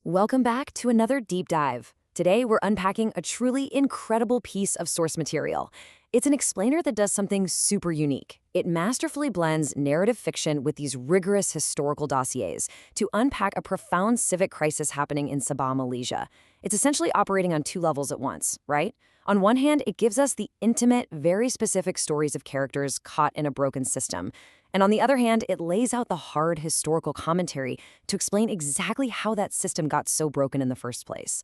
Welcome back to another deep dive. Today, we're unpacking a truly incredible piece of source material. It's an explainer that does something super unique. It masterfully blends narrative fiction with these rigorous historical dossiers to unpack a profound civic crisis happening in Sabah, Malaysia. It's essentially operating on two levels at once, right? On one hand, it gives us the intimate, very specific stories of characters caught in a broken system. And on the other hand, it lays out the hard historical commentary to explain exactly how that system got so broken in the first place.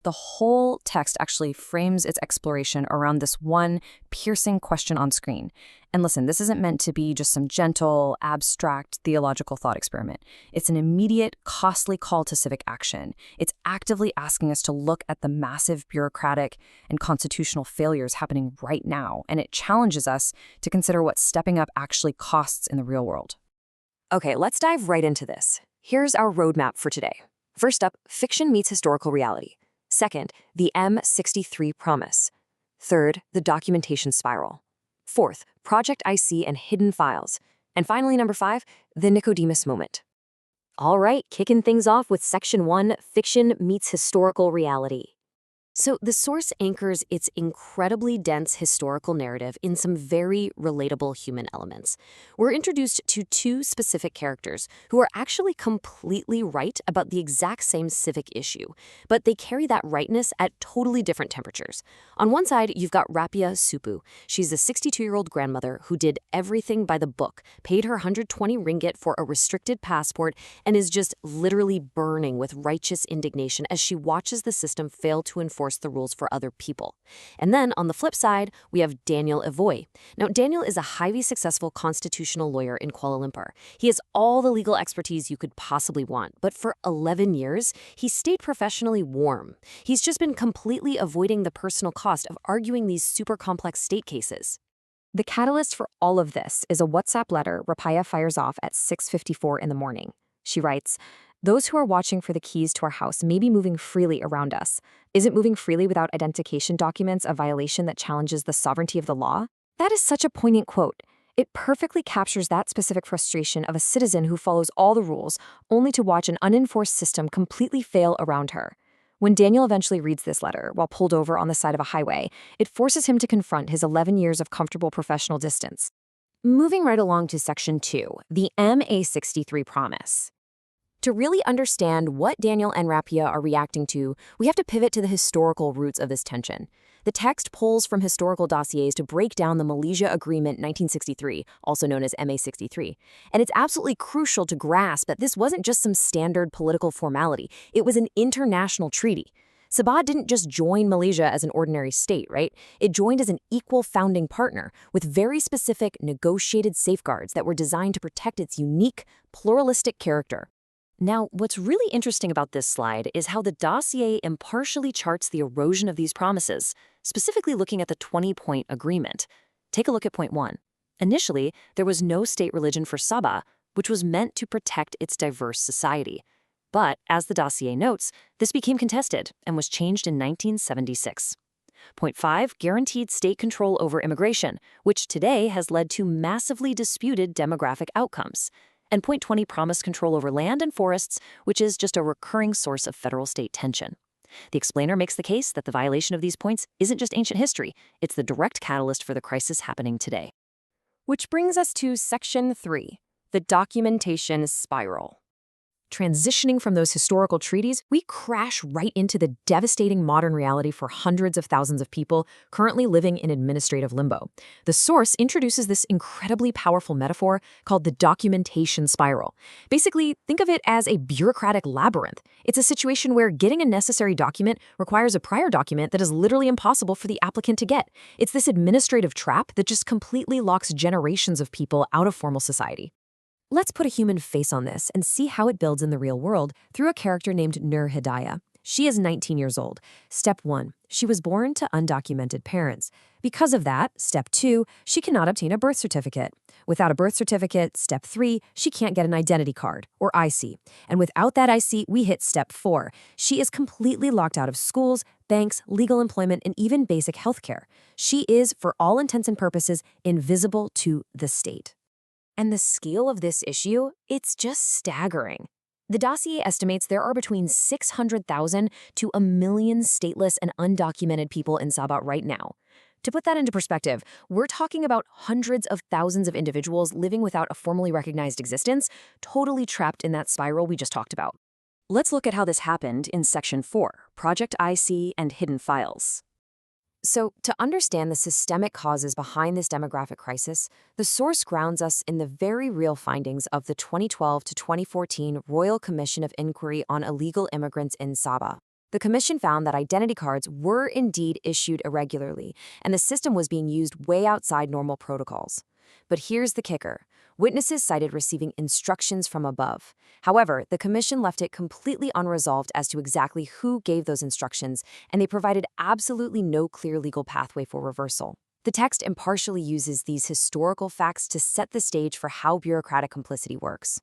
The whole text actually frames its exploration around this one piercing question on screen. And listen, this isn't meant to be just some gentle, abstract theological thought experiment. It's an immediate, costly call to civic action. It's actively asking us to look at the massive bureaucratic and constitutional failures happening right now, and it challenges us to consider what stepping up actually costs in the real world. Okay, let's dive right into this. Here's our roadmap for today. First up, fiction meets historical reality. Second, the M63 promise. Third, the documentation spiral. Fourth, Project IC and hidden files. And finally, number 5, the Nicodemus moment. All right, kicking things off with Section 1, Fiction Meets Historical Reality. So the source anchors its incredibly dense historical narrative in some very relatable human elements. We're introduced to two specific characters who are actually completely right about the exact same civic issue, but they carry that rightness at totally different temperatures. On one side, you've got Rapia Supu. She's a 62-year-old grandmother who did everything by the book, paid her 120 ringgit for a restricted passport, and is just literally burning with righteous indignation as she watches the system fail to enforce the rules for other people. And then on the flip side, we have Daniel Evoy. Now, Daniel is a highly successful constitutional lawyer in Kuala Lumpur. He has all the legal expertise you could possibly want, but for 11 years, he stayed professionally warm. He's just been completely avoiding the personal cost of arguing these super complex state cases. The catalyst for all of this is a WhatsApp letter Rapaya fires off at 6:54 in the morning. She writes, "Those who are watching for the keys to our house may be moving freely around us. Isn't moving freely without identification documents a violation that challenges the sovereignty of the law?" That is such a poignant quote. It perfectly captures that specific frustration of a citizen who follows all the rules, only to watch an unenforced system completely fail around her. When Daniel eventually reads this letter, while pulled over on the side of a highway, it forces him to confront his 11 years of comfortable professional distance. Moving right along to Section 2, the MA63 promise. To really understand what Daniel and Rapia are reacting to, we have to pivot to the historical roots of this tension. The text pulls from historical dossiers to break down the Malaysia Agreement 1963, also known as MA63. And it's absolutely crucial to grasp that this wasn't just some standard political formality. It was an international treaty. Sabah didn't just join Malaysia as an ordinary state, right? It joined as an equal founding partner with very specific negotiated safeguards that were designed to protect its unique, pluralistic character. Now, what's really interesting about this slide is how the dossier impartially charts the erosion of these promises, specifically looking at the 20-point agreement. Take a look at point 1. Initially, there was no state religion for Sabah, which was meant to protect its diverse society. But, as the dossier notes, this became contested and was changed in 1976. Point 5 guaranteed state control over immigration, which today has led to massively disputed demographic outcomes. And point 20 promised control over land and forests, which is just a recurring source of federal-state tension. The explainer makes the case that the violation of these points isn't just ancient history, it's the direct catalyst for the crisis happening today. Which brings us to Section 3, the documentation spiral. Transitioning from those historical treaties, we crash right into the devastating modern reality for hundreds of thousands of people currently living in administrative limbo. The source introduces this incredibly powerful metaphor called the documentation spiral. Basically, think of it as a bureaucratic labyrinth. It's a situation where getting a necessary document requires a prior document that is literally impossible for the applicant to get. It's this administrative trap that just completely locks generations of people out of formal society. Let's put a human face on this and see how it builds in the real world through a character named Nur Hidayah. She is 19 years old. Step 1, she was born to undocumented parents. Because of that, Step 2, she cannot obtain a birth certificate. Without a birth certificate, Step 3, she can't get an identity card, or IC. And without that IC, we hit Step 4. She is completely locked out of schools, banks, legal employment, and even basic health care. She is, for all intents and purposes, invisible to the state. And the scale of this issue, it's just staggering. The dossier estimates there are between 600,000 to a million stateless and undocumented people in Sabah right now. To put that into perspective, we're talking about hundreds of thousands of individuals living without a formally recognized existence, totally trapped in that spiral we just talked about. Let's look at how this happened in Section 4, Project IC and Hidden Files. So, to understand the systemic causes behind this demographic crisis, the source grounds us in the very real findings of the 2012 to 2014 Royal Commission of Inquiry on Illegal Immigrants in Sabah. The commission found that identity cards were indeed issued irregularly, and the system was being used way outside normal protocols. But here's the kicker. Witnesses cited receiving instructions from above. However, the commission left it completely unresolved as to exactly who gave those instructions, and they provided absolutely no clear legal pathway for reversal. The text impartially uses these historical facts to set the stage for how bureaucratic complicity works.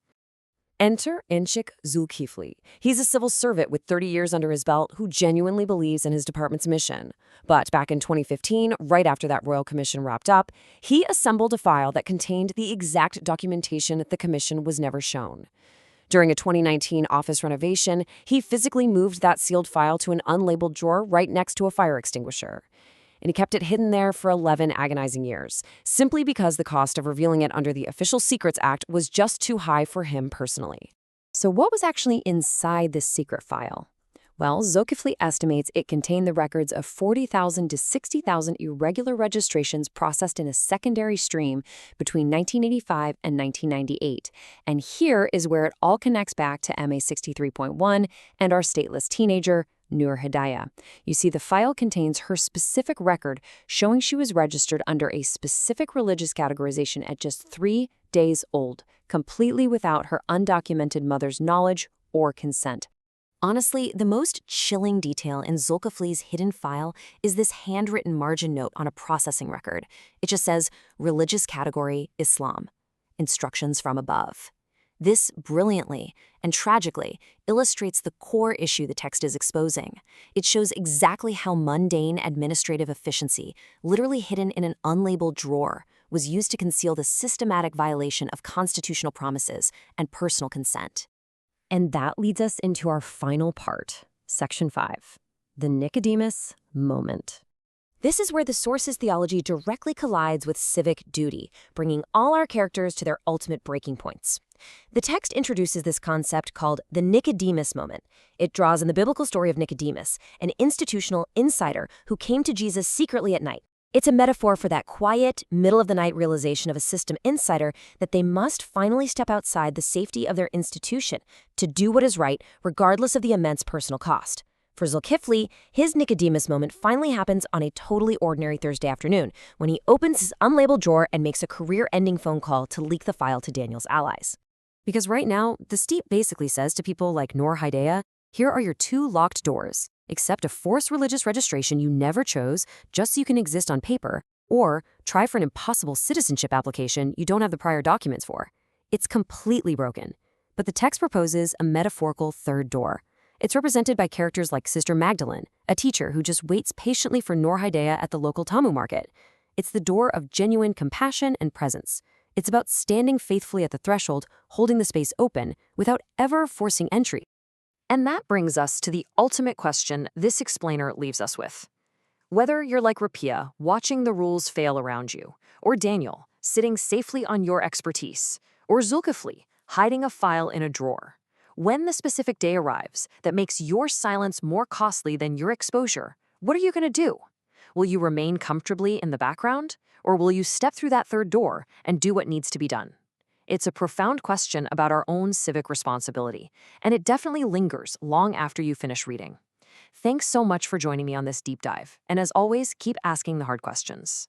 Enter Inchik Zulkifli. He's a civil servant with 30 years under his belt who genuinely believes in his department's mission. But back in 2015, right after that Royal Commission wrapped up, he assembled a file that contained the exact documentation the commission was never shown. During a 2019 office renovation, he physically moved that sealed file to an unlabeled drawer right next to a fire extinguisher. And he kept it hidden there for 11 agonizing years, simply because the cost of revealing it under the Official Secrets Act was just too high for him personally. So what was actually inside this secret file? Well, Zulkifli estimates it contained the records of 40,000 to 60,000 irregular registrations processed in a secondary stream between 1985 and 1998. And here is where it all connects back to MA 63.1 and our stateless teenager, Nur Hidayah. You see, the file contains her specific record showing she was registered under a specific religious categorization at just 3 days old, completely without her undocumented mother's knowledge or consent. Honestly, the most chilling detail in Zulkifli's hidden file is this handwritten margin note on a processing record. It just says, religious category, Islam. Instructions from above. This brilliantly and tragically illustrates the core issue the text is exposing. It shows exactly how mundane administrative efficiency, literally hidden in an unlabeled drawer, was used to conceal the systematic violation of constitutional promises and personal consent. And that leads us into our final part, Section 5, the Nicodemus moment. This is where the source's theology directly collides with civic duty, bringing all our characters to their ultimate breaking points. The text introduces this concept called the Nicodemus moment. It draws on the biblical story of Nicodemus, an institutional insider who came to Jesus secretly at night. It's a metaphor for that quiet, middle-of-the-night realization of a system insider that they must finally step outside the safety of their institution to do what is right, regardless of the immense personal cost. For Zulkifli, his Nicodemus moment finally happens on a totally ordinary Thursday afternoon when he opens his unlabeled drawer and makes a career-ending phone call to leak the file to Daniel's allies. Because right now, the Steep basically says to people like Nur Hidayah, here are your 2 locked doors. Accept a forced religious registration you never chose just so you can exist on paper, or try for an impossible citizenship application you don't have the prior documents for. It's completely broken. But the text proposes a metaphorical third door. It's represented by characters like Sister Magdalene, a teacher who just waits patiently for Nur Hidayah at the local Tamu market. It's the door of genuine compassion and presence. It's about standing faithfully at the threshold, holding the space open, without ever forcing entry. And that brings us to the ultimate question this explainer leaves us with. Whether you're like Rapia, watching the rules fail around you, or Daniel, sitting safely on your expertise, or Zulkifli, hiding a file in a drawer, when the specific day arrives that makes your silence more costly than your exposure, what are you going to do? Will you remain comfortably in the background, or will you step through that third door and do what needs to be done? It's a profound question about our own civic responsibility, and it definitely lingers long after you finish reading. Thanks so much for joining me on this deep dive, and as always, keep asking the hard questions.